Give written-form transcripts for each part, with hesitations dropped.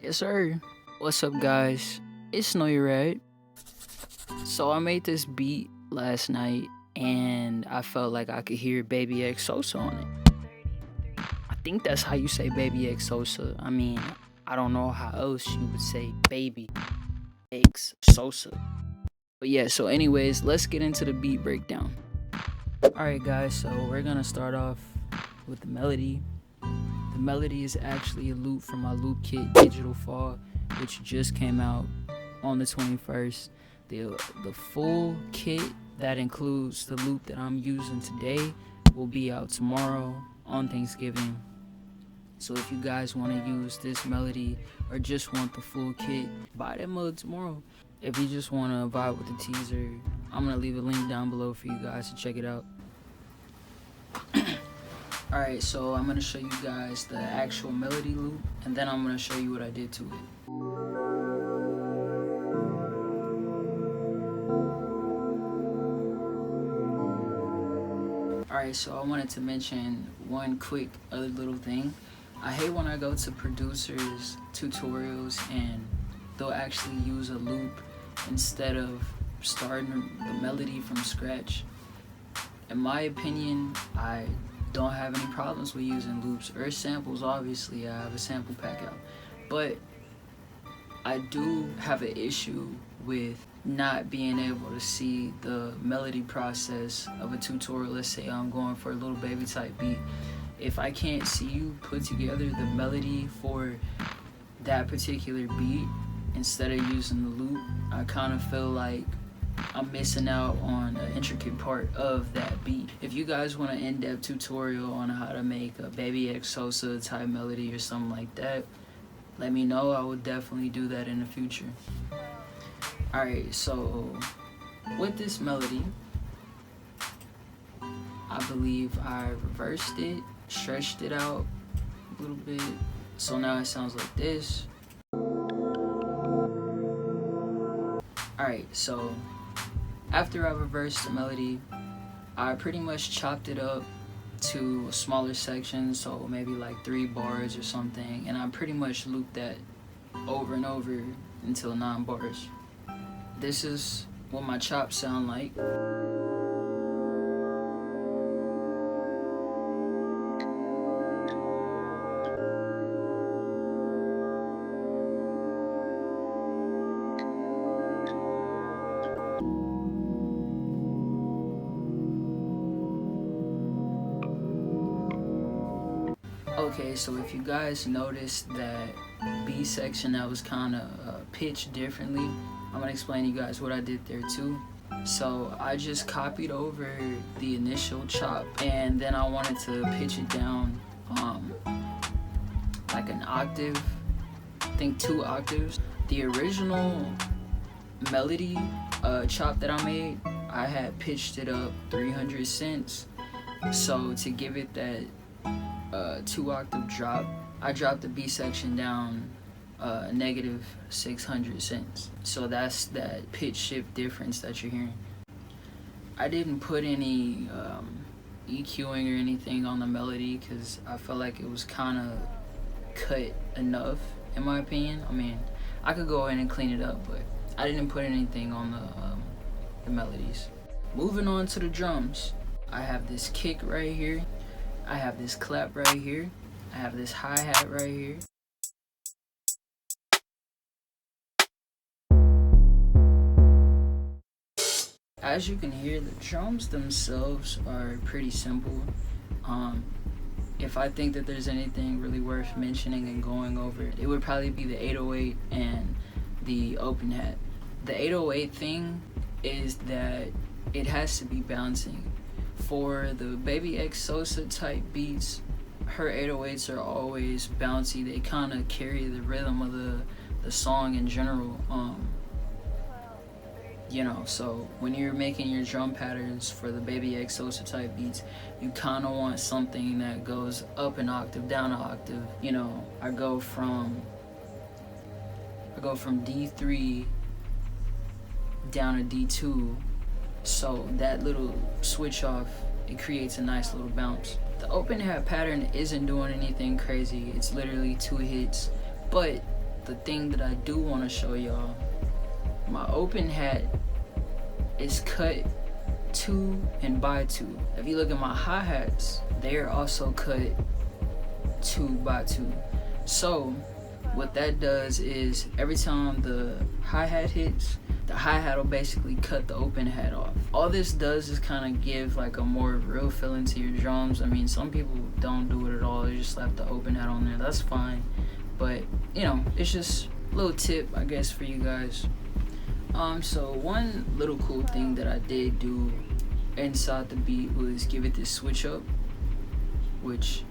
Yes, sir. What's up, guys? It's Noyerad. So I made this beat last night, and I felt like I could hear Babyxsosa on it. I think that's how you say Babyxsosa. I mean, I don't know how else you would say Baby X Sosa. But yeah, so anyways, let's get into the beat breakdown. Alright guys, so we're gonna start off with the melody. The melody is actually a loop from my loop kit Digital Fall, which just came out on the 21st. The full kit that includes the loop that I'm using today will be out tomorrow on Thanksgiving. So if you guys want to use this melody or just want the full kit, buy that mug tomorrow. If you just want to vibe with the teaser, I'm going to leave a link down below for you guys to check it out. Alright, so I'm going to show you guys the actual melody loop, and then I'm going to show you what I did to it. Alright, so I wanted to mention one quick other little thing. I hate when I go to producers' tutorials and they'll actually use a loop instead of starting the melody from scratch. In my opinion, I don't have any problems with using loops or samples. Obviously, I have a sample pack out, but I do have an issue with not being able to see the melody process of a tutorial. Let's say I'm going for a little baby type beat. If I can't see you put together the melody for that particular beat instead of using the loop, I kind of feel like I'm missing out on an intricate part of that beat. If you guys want an in-depth tutorial on how to make a Babyxsosa type melody or something like that, let me know. I would definitely do that in the future. Alright, so with this melody, I believe I reversed it, stretched it out a little bit, so now it sounds like this. Alright, so after I reversed the melody, I pretty much chopped it up to a smaller section, so maybe like 3 bars or something, and I pretty much looped that over and over until 9 bars. This is what my chops sound like. Okay, so if you guys noticed that B section that was kind of pitched differently, I'm gonna explain to you guys what I did there too. So I just copied over the initial chop, and then I wanted to pitch it down like an octave, I think 2 octaves. The original melody chop that I made, I had pitched it up 300 cents. So to give it that 2 octave drop, I dropped the B section down negative 600 cents. So that's that pitch shift difference that you're hearing. I didn't put any EQing or anything on the melody because I felt like it was kind of cut enough, in my opinion. I mean, I could go in and clean it up, but I didn't put anything on the melodies. Moving on to the drums, I have this kick right here, I have this clap right here, I have this hi-hat right here. As you can hear, the drums themselves are pretty simple. If I think that there's anything really worth mentioning and going over, it would probably be the 808 and the open hat. The 808 thing is that it has to be bouncing. For the Babyxsosa type beats, her 808s are always bouncy. They kind of carry the rhythm of the song in general. You know, so when you're making your drum patterns for the Babyxsosa type beats, you kind of want something that goes up an octave, down an octave. You know, I go from D3 down to D2, so that little switch off, it creates a nice little bounce. The open hat pattern isn't doing anything crazy. It's literally 2 hits, but the thing that I do want to show y'all, my open hat is cut 2 and by 2. If you look at my hi-hats, they're also cut 2 by 2. So what that does is every time the hi-hat hits, the hi-hat will basically cut the open hat off. All this does is kind of give like a more real feeling to your drums. I mean, some people don't do it at all. They just slap the open hat on there. That's fine. But, you know, it's just a little tip, I guess, for you guys. So one little cool thing that I did do inside the beat was give it this switch up, which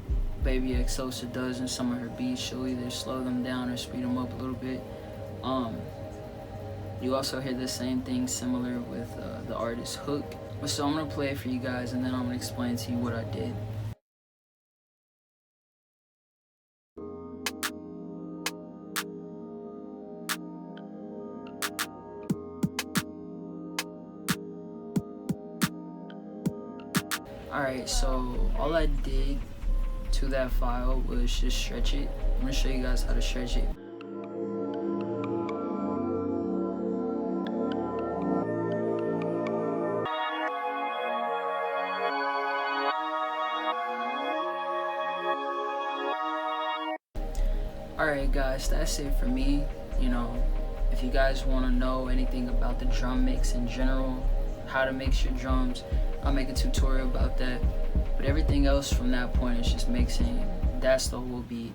Babyxsosa does in some of her beats. She'll either slow them down or speed them up a little bit. You also hear the same thing similar with the artist Hook. So I'm gonna play it for you guys, and then I'm gonna explain to you what I did. Alright, so all I did to that file was just stretch it. I'm gonna show you guys how to stretch it. Alright guys, that's it for me. You know, if you guys want to know anything about the drum mix in general, how to mix your drums, I'll make a tutorial about that. But everything else from that point is just mixing. That's the whole beat.